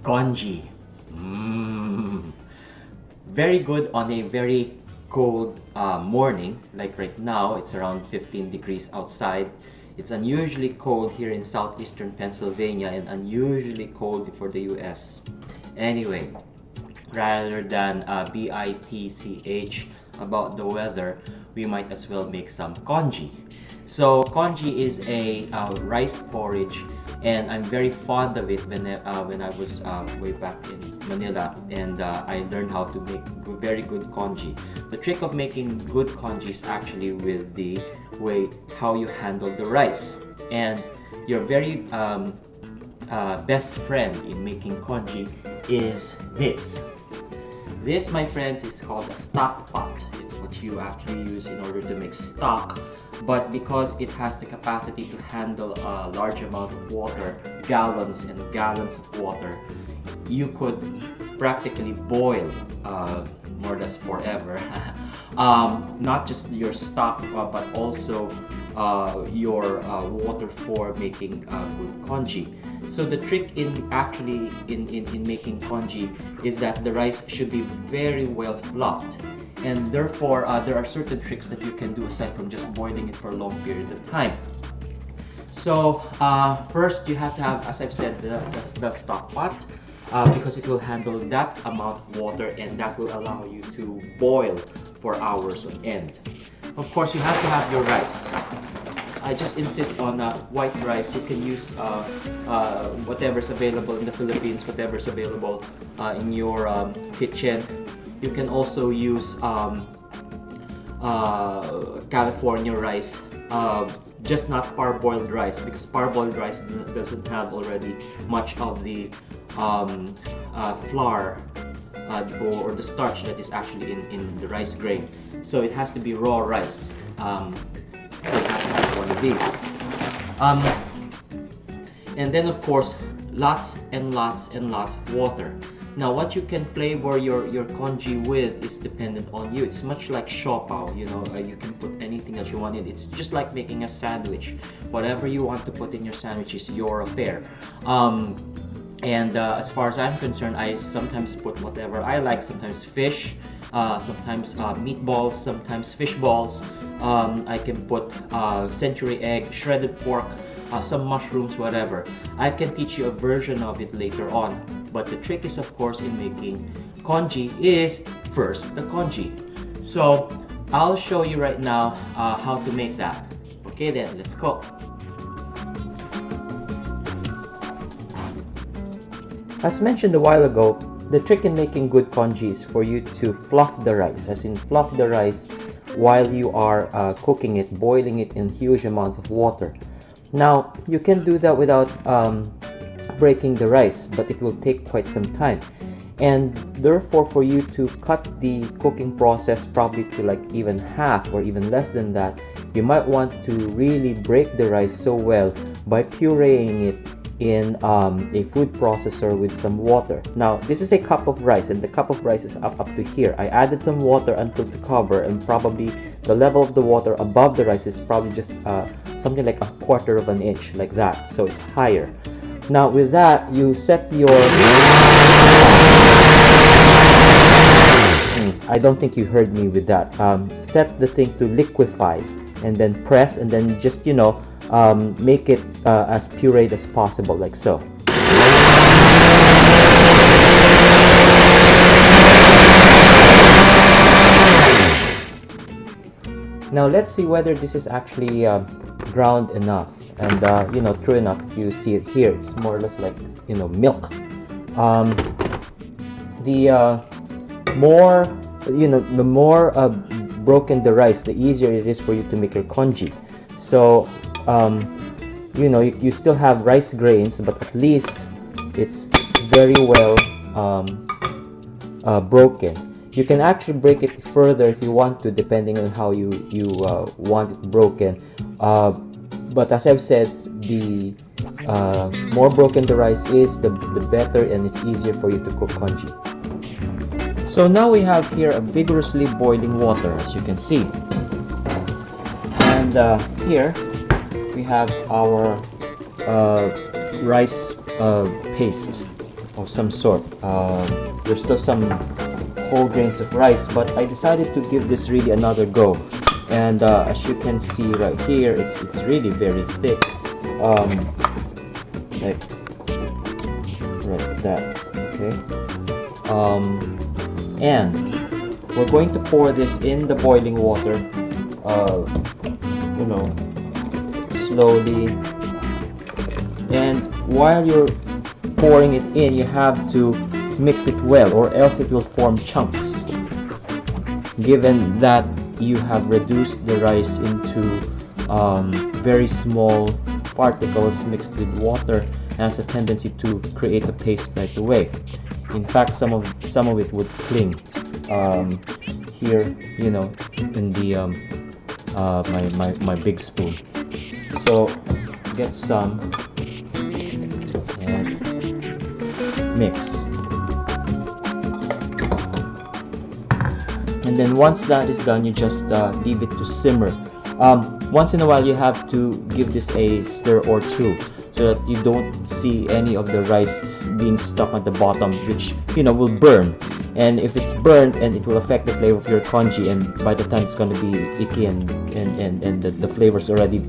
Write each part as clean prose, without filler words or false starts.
Congee. Mmm. Very good on a very cold morning. Like right now, it's around 15 degrees outside. It's unusually cold here in southeastern Pennsylvania and unusually cold for the US. Anyway, rather than bitch about the weather, we might as well make some congee. So congee is a rice porridge, and I'm very fond of it when I was way back in Manila, and I learned how to make very good congee. The trick of making good congee is actually with the way how you handle the rice, and your very best friend in making congee is this. This, my friends, is called a stock pot. It's what you actually use in order to make stock, but because it has the capacity to handle a large amount of water, gallons and gallons of water, you could practically boil more or less forever. Not just your stock, but also your water for making good congee. So the trick in making congee is that the rice should be very well fluffed, and therefore there are certain tricks that you can do aside from just boiling it for a long period of time. So first you have to have, as I've said, the stock pot, because it will handle that amount of water, and that will allow you to boil for hours on end. Of course, you have to have your rice. I just insist on white rice. You can use whatever's available in the Philippines, whatever's available in your kitchen. You can also use California rice, just not parboiled rice, because parboiled rice doesn't have already much of the flour or the starch that is actually in the rice grain. So it has to be raw rice. So you have to have one of these. And then of course, lots and lots and lots of water. Now what you can flavor your congee with is dependent on you. It's much like siopaw, you know, you can put anything that you want in. It's just like making a sandwich. Whatever you want to put in your sandwich is your affair. As far as I'm concerned, I sometimes put whatever I like, sometimes fish, sometimes meatballs, sometimes fish balls. I can put century egg, shredded pork, some mushrooms, whatever. I can teach you a version of it later on. But the trick is, of course, in making congee is first the congee. So I'll show you right now how to make that. Okay then, let's go. As mentioned a while ago, the trick in making good congee is for you to fluff the rice, as in fluff the rice while you are cooking it, boiling it in huge amounts of water. Now, you can do that without breaking the rice, but it will take quite some time. And therefore, for you to cut the cooking process probably to like even half or even less than that, you might want to really break the rice so well by pureeing it in a food processor with some water. Now this is a cup of rice, and the cup of rice is up to here. I added some water until to cover, and probably the level of the water above the rice is probably just something like 1/4 of an inch, like that, so it's higher. Now with that, you set your I don't think you heard me with that. Set the thing to liquefy, and then press, and then just, you know, make it as pureed as possible, like so. Now let's see whether this is actually ground enough, and you know, true enough. If you see it here, it's more or less like, you know, milk. The more broken the rice, the easier it is for you to make your congee. So you know, you still have rice grains, but at least it's very well broken. You can actually break it further if you want to, depending on how you want it broken. But as I've said, the more broken the rice is, the better, and it's easier for you to cook congee. So now we have here a vigorously boiling water, as you can see. And here we have our rice paste. of some sort. There's still some whole grains of rice, but I decided to give this really another go. And as you can see right here, it's really very thick, like that. Okay, and we're going to pour this in the boiling water, you know, slowly. And while you're pouring it in, you have to mix it well, or else it will form chunks. Given that you have reduced the rice into very small particles mixed with water, it has a tendency to create a paste right away. In fact, some of it would cling here, you know, in the my big spoon. So get some and mix. And then once that is done, you just leave it to simmer. Once in a while, you have to give this a stir or two, so that you don't see any of the rice being stuck at the bottom, which, you know, will burn. And if it's burned, and it will affect the flavor of your congee, and by the time it's going to be icky and the flavor's already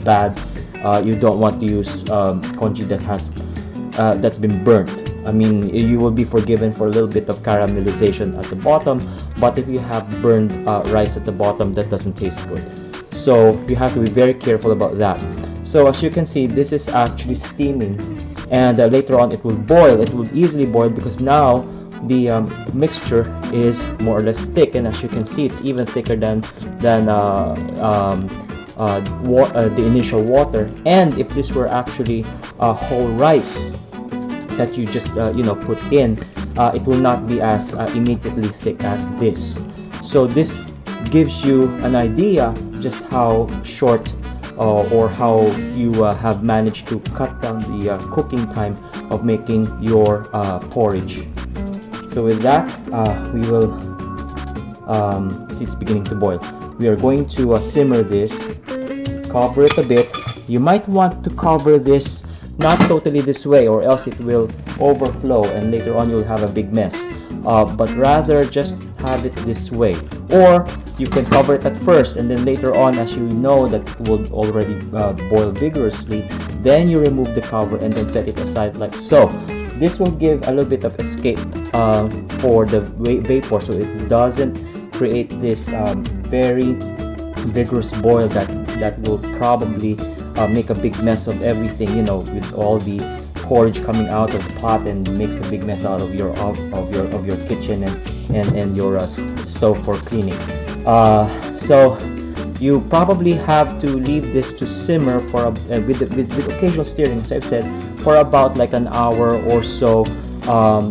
bad. You don't want to use congee that has that's been burnt. I mean, you will be forgiven for a little bit of caramelization at the bottom, but if you have burned rice at the bottom, that doesn't taste good. So you have to be very careful about that. So as you can see, this is actually steaming, and later on it will boil. It will easily boil because now the mixture is more or less thick, and as you can see, it's even thicker than the initial water. And if this were actually whole rice that you just you know, put in, it will not be as immediately thick as this. So this gives you an idea just how short or how you have managed to cut down the cooking time of making your porridge. So with that, we will see it's beginning to boil. We are going to simmer this, cover it a bit. You might want to cover this not totally this way, or else it will overflow and later on you'll have a big mess, but rather just have it this way. Or you can cover it at first, and then later on, as you know that it will already boil vigorously, then you remove the cover and then set it aside like so. This will give a little bit of escape for the vapor, so it doesn't create this very vigorous boil that will probably make a big mess of everything, you know, with all the porridge coming out of the pot, and makes a big mess out of your kitchen and your stove for cleaning. So you probably have to leave this to simmer for with occasional stirring, as I've said, for about like an hour or so,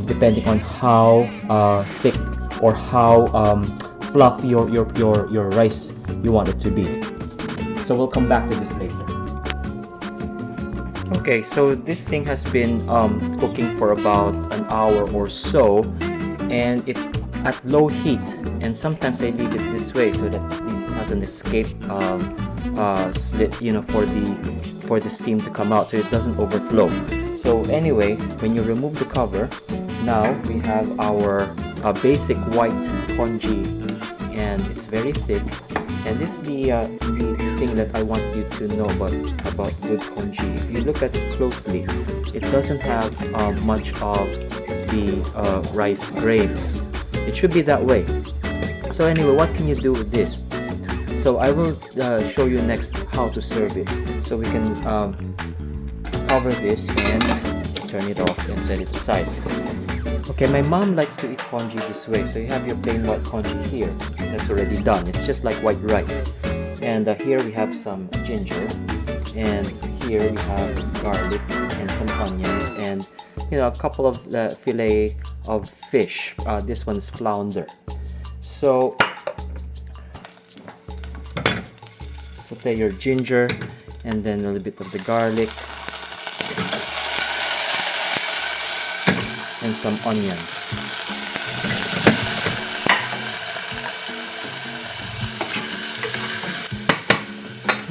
depending on how thick or how fluffy your rice you want it to be. So we'll come back to this later. Okay, so this thing has been cooking for about an hour or so, and it's at low heat, and sometimes I leave it this way so that at least it has an escape slit, you know, for the steam to come out, so it doesn't overflow. So anyway, when you remove the cover, now we have our basic white congee, and it's very thick. And this is the thing that I want you to know about good congee. If you look at it closely, it doesn't have much of the rice grains. It should be that way. So anyway, what can you do with this? So I will show you next how to serve it. So we can cover this and turn it off and set it aside. Okay, my mom likes to eat congee this way. So you have your plain white congee here. That's already done. It's just like white rice. And here we have some ginger, and here we have garlic and some onions, and you know, a couple of fillet of fish. This one's flounder. So saute your ginger, and then a little bit of the garlic and some onions.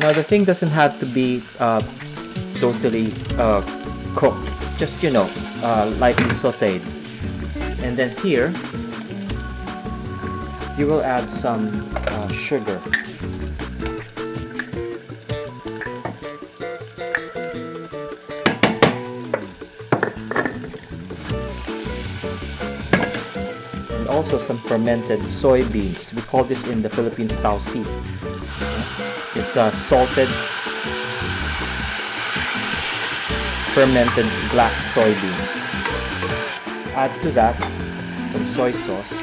Now the thing doesn't have to be totally cooked. just lightly sauteed. And then here you will add some sugar. And also some fermented soybeans. We call this in the Philippines tau si. It's salted fermented black soybeans. Add to that some soy sauce.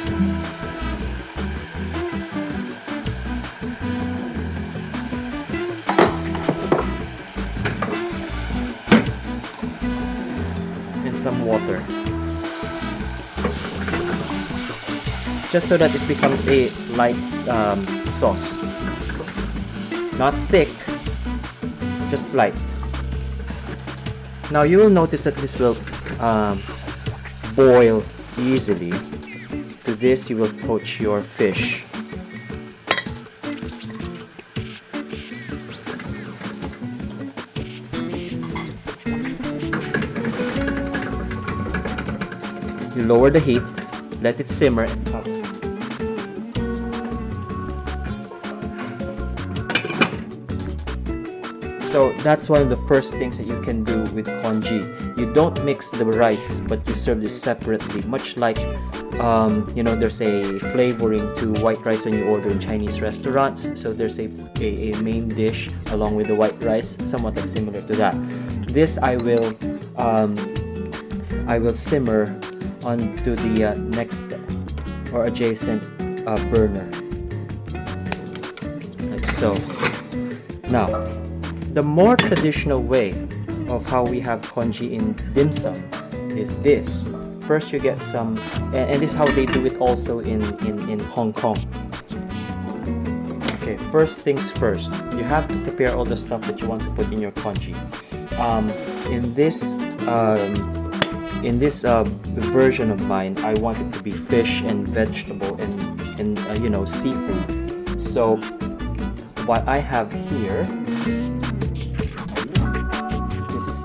And some water. Just so that it becomes a light sauce. Not thick, just light. Now you will notice that this will boil easily. To this you will poach your fish. You lower the heat, let it simmer and cover. So that's one of the first things that you can do with congee. You don't mix the rice, but you serve this separately. Much like, there's a flavoring to white rice when you order in Chinese restaurants. So there's a main dish along with the white rice, somewhat like similar to that. This I will simmer onto the next or adjacent burner, like so. Now, the more traditional way of how we have congee in dim sum is this. First you get some, and this is how they do it also in Hong Kong. Okay, first things first, you have to prepare all the stuff that you want to put in your congee. In this version of mine, I want it to be fish and vegetable and seafood. So what I have here,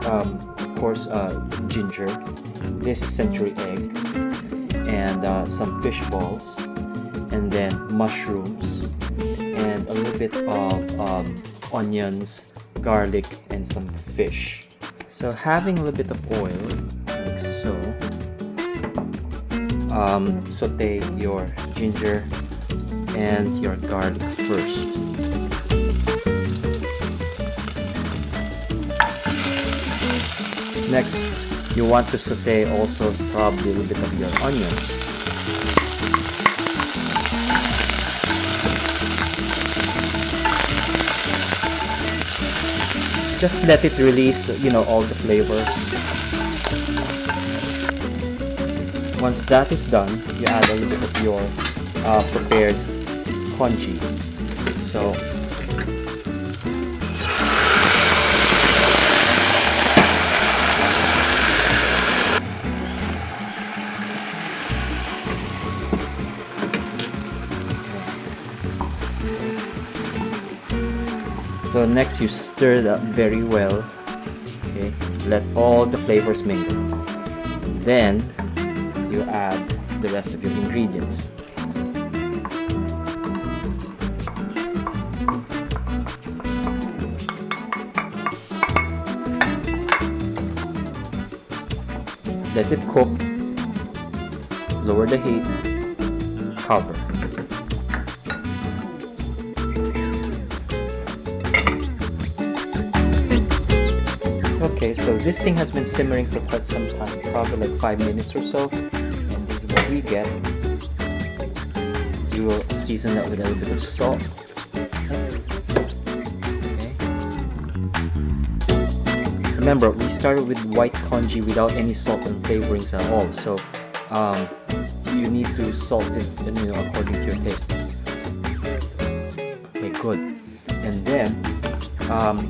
of course, ginger. This is century egg, and some fish balls, and then mushrooms, and a little bit of onions, garlic, and some fish. So having a little bit of oil, like so. Saute your ginger and your garlic first. Next, you want to saute also probably a little bit of your onions. Just let it release, all the flavors. Once that is done, you add a little bit of your prepared congee. So next you stir that very well. Okay, let all the flavors mingle. And then you add the rest of your ingredients. Let it cook. Lower the heat. Cover. Okay, so this thing has been simmering for quite some time, probably like 5 minutes or so. And this is what we get. You will season that with a little bit of salt. Okay. Remember, we started with white congee without any salt and flavorings at all. So you need to salt this, according to your taste. Okay, good. And then,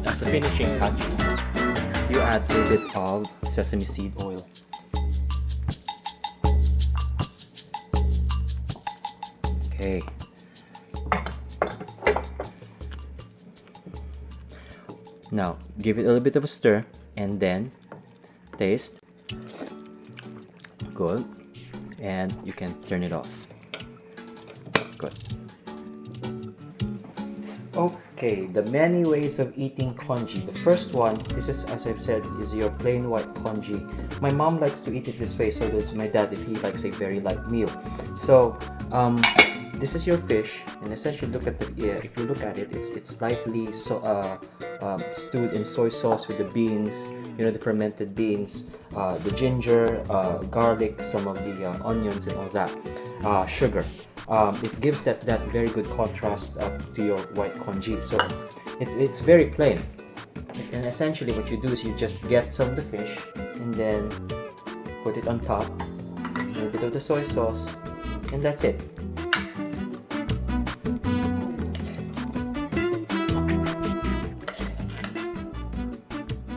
as a finishing touch, you add a bit of sesame seed oil. Okay. Now, give it a little bit of a stir and then taste. Good. And you can turn it off. Good. Okay, the many ways of eating congee. The first one, this is, as I've said, is your plain white congee. My mom likes to eat it this way, so does my dad if he likes a very light meal. So, this is your fish, and essentially look at the, if you look at it, it's slightly stewed in soy sauce with the beans, you know, the fermented beans, the ginger, garlic, some of the onions and all that, sugar. It gives that very good contrast to your white congee. So it's very plain. And essentially what you do is you just get some of the fish and then put it on top, a little bit of the soy sauce, and that's it.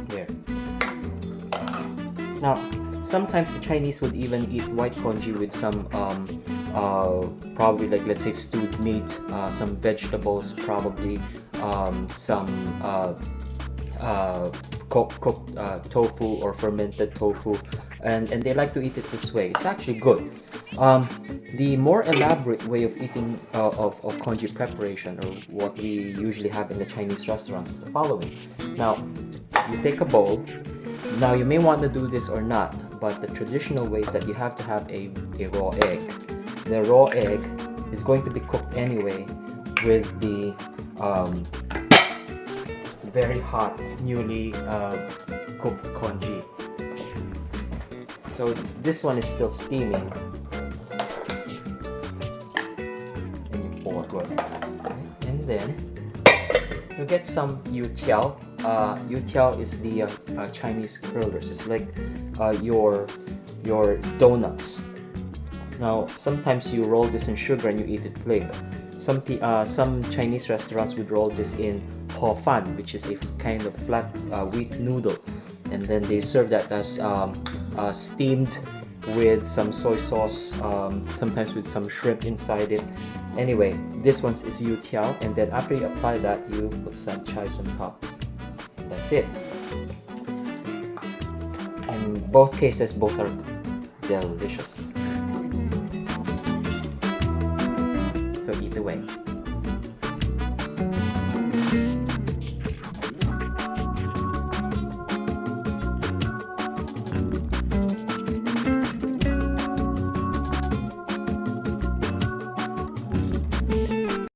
There. Now, sometimes the Chinese would even eat white congee with some probably, like, let's say stewed meat, some vegetables, probably some cooked tofu or fermented tofu, and they like to eat it this way. It's actually good. The more elaborate way of eating of congee preparation, or what we usually have in the Chinese restaurants, is the following. Now, you take a bowl. Now, you may want to do this or not, but the traditional way is that you have to have a raw egg. The raw egg is going to be cooked anyway with the very hot, newly cooked congee. So this one is still steaming, and you pour good. And then you get some youtiao. Youtiao is the Chinese crullers. It's like your donuts. Now, sometimes you roll this in sugar and you eat it plain. Some Chinese restaurants would roll this in ho fan, which is a kind of flat wheat noodle, and then they serve that as steamed with some soy sauce, sometimes with some shrimp inside it. Anyway, this one is youtiao, and then after you apply that, you put some chives on top. That's it. In both cases, both are delicious. So eat away.